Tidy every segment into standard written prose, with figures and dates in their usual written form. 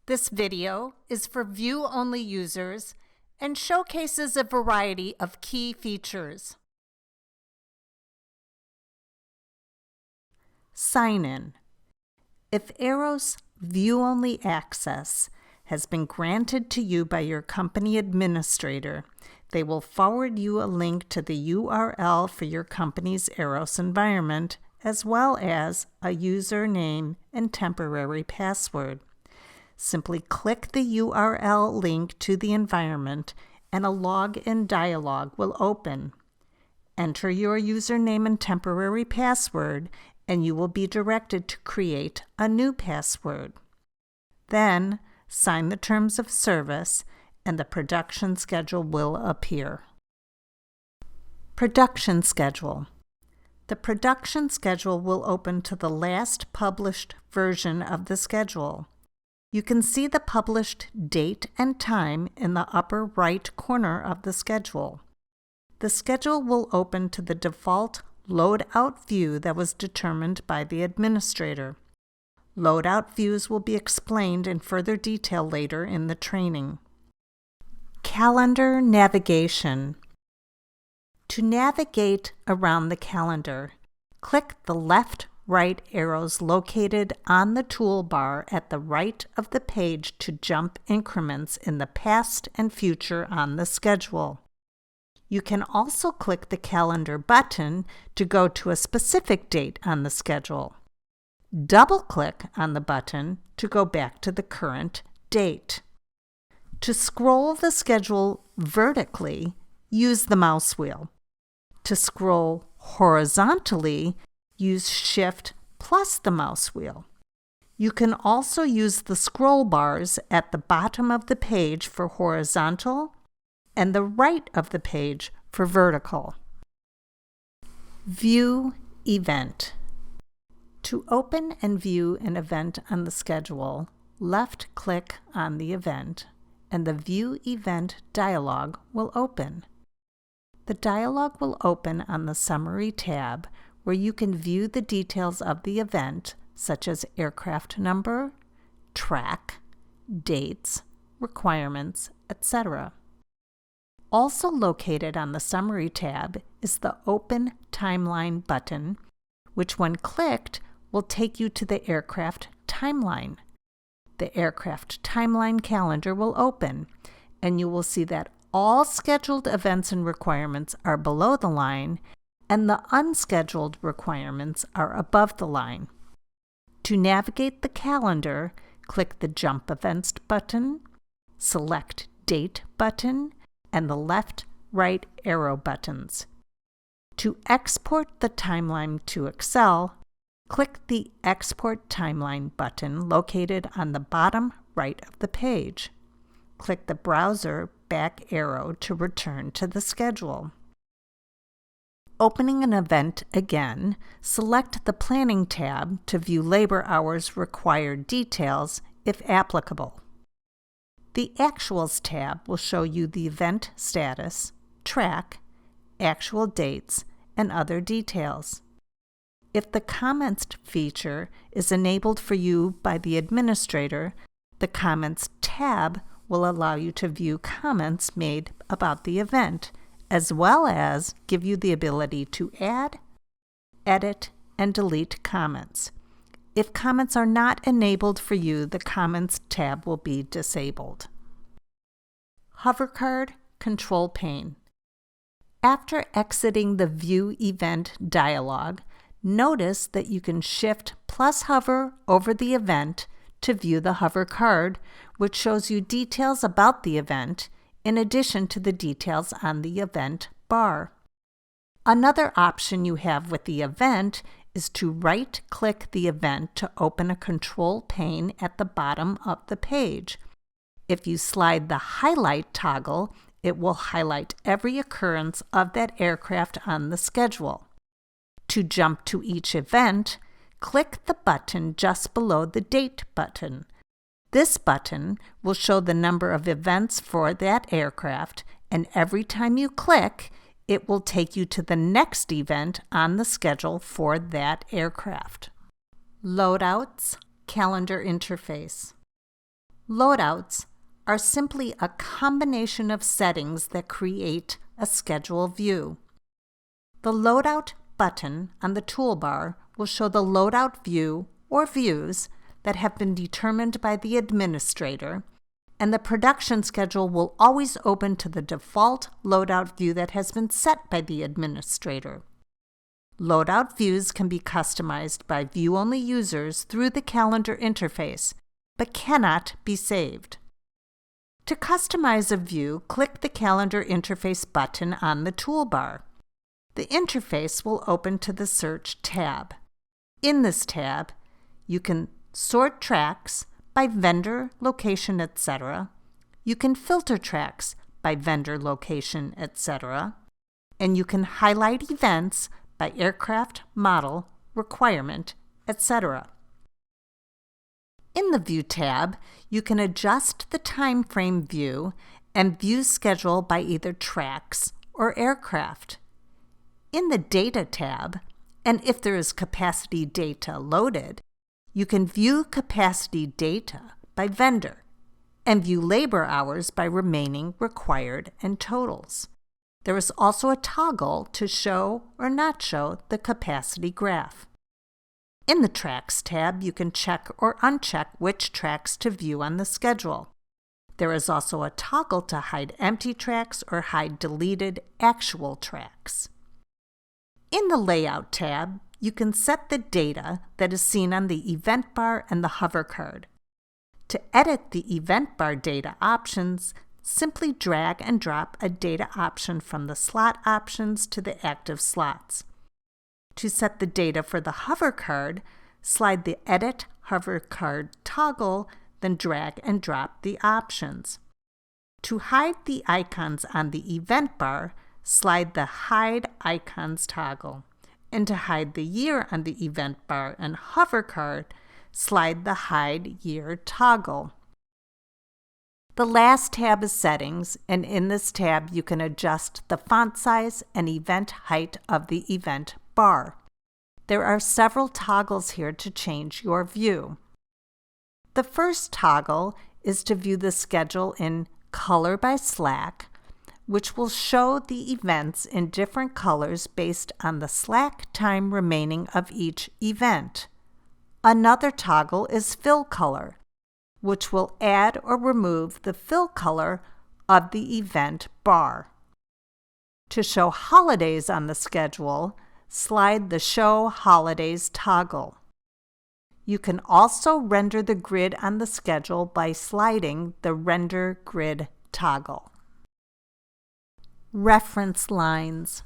This video is for view-only users and showcases a variety of key features. Sign in. If Arrow's view-only access has been granted to you by your company administrator, they will forward you a link to the URL for your company's Arrows environment, as well as a username and temporary password. Simply click the URL link to the environment and a login dialog will open. Enter your username and temporary password and you will be directed to create a new password. Then, sign the terms of service and the production schedule will appear. Production schedule. The production schedule will open to the last published version of the schedule. You can see the published date and time in the upper right corner of the schedule. The schedule will open to the default loadout view that was determined by the administrator. Loadout views will be explained in further detail later in the training. Calendar navigation. To navigate around the calendar, click the left-right arrows located on the toolbar at the right of the page to jump increments in the past and future on the schedule. You can also click the calendar button to go to a specific date on the schedule. Double-click on the button to go back to the current date. To scroll the schedule vertically, use the mouse wheel. To scroll horizontally, use Shift plus the mouse wheel. You can also use the scroll bars at the bottom of the page for horizontal and the right of the page for vertical. View event. To open and view an event on the schedule, left-click on the event, and the View Event dialog will open. The dialog will open on the Summary tab, where you can view the details of the event, such as aircraft number, track, dates, requirements, etc. Also located on the Summary tab is the Open Timeline button, which when clicked will take you to the aircraft timeline. The aircraft timeline calendar will open, and you will see that all scheduled events and requirements are below the line, and the unscheduled requirements are above the line. To navigate the calendar, click the Jump Events button, select Date button, and the left-right arrow buttons. To export the timeline to Excel, click the Export Timeline button located on the bottom right of the page. Click the browser back arrow to return to the schedule. Opening an event again, select the Planning tab to view labor hours required details if applicable. The Actuals tab will show you the event status, track, actual dates, and other details. If the Comments feature is enabled for you by the administrator, the Comments tab will allow you to view comments made about the event, as well as give you the ability to add, edit, and delete comments. If comments are not enabled for you, the Comments tab will be disabled. Hovercard Control Pane. After exiting the View Event dialog, notice that you can Shift plus hover over the event to view the hover card, which shows you details about the event, in addition to the details on the event bar. Another option you have with the event is to right-click the event to open a control pane at the bottom of the page. If you slide the Highlight toggle, it will highlight every occurrence of that aircraft on the schedule. To jump to each event, click the button just below the Date button. This button will show the number of events for that aircraft, and every time you click, it will take you to the next event on the schedule for that aircraft. Loadouts Calendar Interface. Loadouts are simply a combination of settings that create a schedule view. The Loadout button on the toolbar will show the loadout view or views that have been determined by the administrator, and the production schedule will always open to the default loadout view that has been set by the administrator. Loadout views can be customized by view-only users through the calendar interface, but cannot be saved. To customize a view, click the Calendar Interface button on the toolbar. The interface will open to the Search tab. In this tab, you can sort tracks by vendor, location, etc. You can filter tracks by vendor, location, etc. And you can highlight events by aircraft, model, requirement, etc. In the View tab, you can adjust the time frame view and view schedule by either tracks or aircraft. In the Data tab, and if there is capacity data loaded, you can view capacity data by vendor and view labor hours by remaining, required, and totals. There is also a toggle to show or not show the capacity graph. In the Tracks tab, you can check or uncheck which tracks to view on the schedule. There is also a toggle to hide empty tracks or hide deleted actual tracks. In the Layout tab, you can set the data that is seen on the event bar and the Hovercard. To edit the event bar data options, simply drag and drop a data option from the slot options to the active slots. To set the data for the Hovercard, slide the Edit Hovercard toggle, then drag and drop the options. To hide the icons on the event bar, slide the Hide Icons toggle. And to hide the year on the event bar and Hovercard, slide the Hide Year toggle. The last tab is Settings, and in this tab you can adjust the font size and event height of the event bar. There are several toggles here to change your view. The first toggle is to view the schedule in Color by Slack, which will show the events in different colors based on the slack time remaining of each event. Another toggle is Fill Color, which will add or remove the fill color of the event bar. To show holidays on the schedule, slide the Show Holidays toggle. You can also render the grid on the schedule by sliding the Render Grid toggle. Reference lines.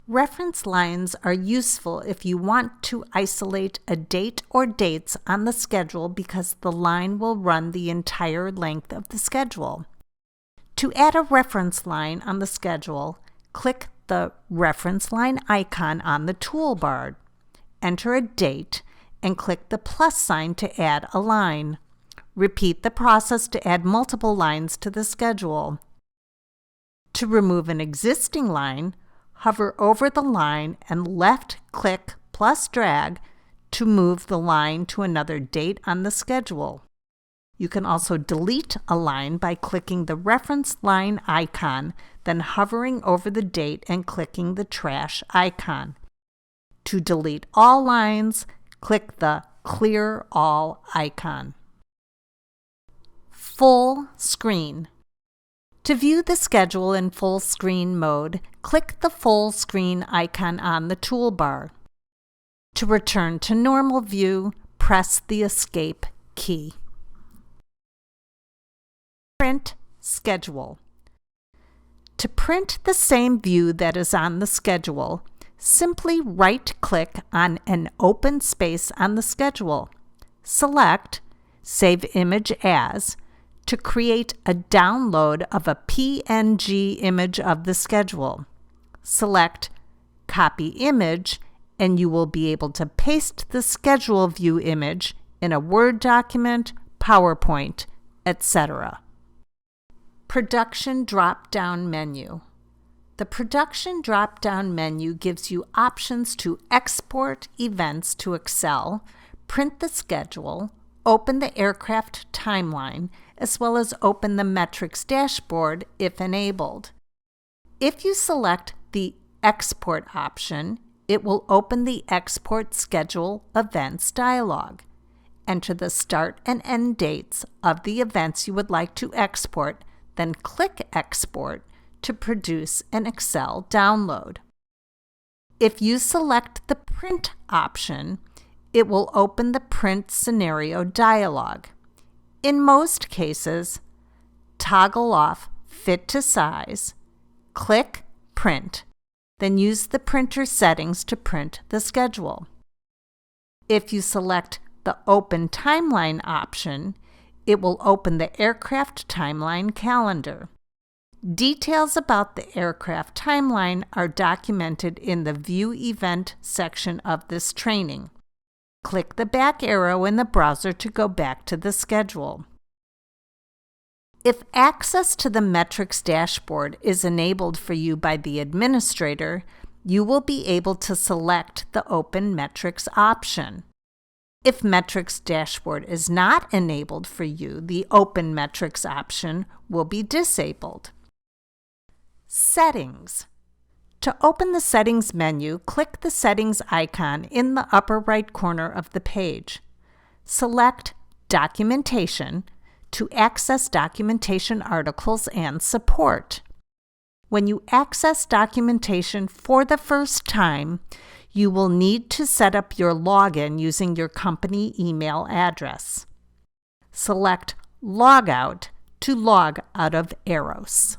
Reference lines are useful if you want to isolate a date or dates on the schedule because the line will run the entire length of the schedule. To add a reference line on the schedule, click the reference line icon on the toolbar, enter a date, and click the plus sign to add a line. Repeat the process to add multiple lines to the schedule. To remove an existing line, hover over the line and left-click plus drag to move the line to another date on the schedule. You can also delete a line by clicking the reference line icon, then hovering over the date and clicking the trash icon. To delete all lines, click the Clear All icon. Full screen. To view the schedule in full screen mode, click the full screen icon on the toolbar. To return to normal view, press the Escape key. Print schedule. To print the same view that is on the schedule, simply right-click on an open space on the schedule. Select Save Image As to create a download of a PNG image of the schedule. Select Copy Image, and you will be able to paste the schedule view image in a Word document, PowerPoint, etc. Production drop-down menu. The Production drop-down menu gives you options to export events to Excel, print the schedule, open the aircraft timeline, as well as open the metrics dashboard if enabled. If you select the Export option, it will open the Export Schedule Events dialog. Enter the start and end dates of the events you would like to export, then click Export to produce an Excel download. If you select the Print option, it will open the Print Scenario dialog. In most cases, toggle off Fit to Size, click Print, then use the printer settings to print the schedule. If you select the Open Timeline option, it will open the aircraft timeline calendar. Details about the aircraft timeline are documented in the View Event section of this training. Click the back arrow in the browser to go back to the schedule. If access to the metrics dashboard is enabled for you by the administrator, you will be able to select the Open Metrics option. If Metrics Dashboard is not enabled for you, the Open Metrics option will be disabled. Settings. To open the Settings menu, click the Settings icon in the upper right corner of the page. Select Documentation to access documentation articles and support. When you access documentation for the first time, you will need to set up your login using your company email address. Select Log Out to log out of Eros.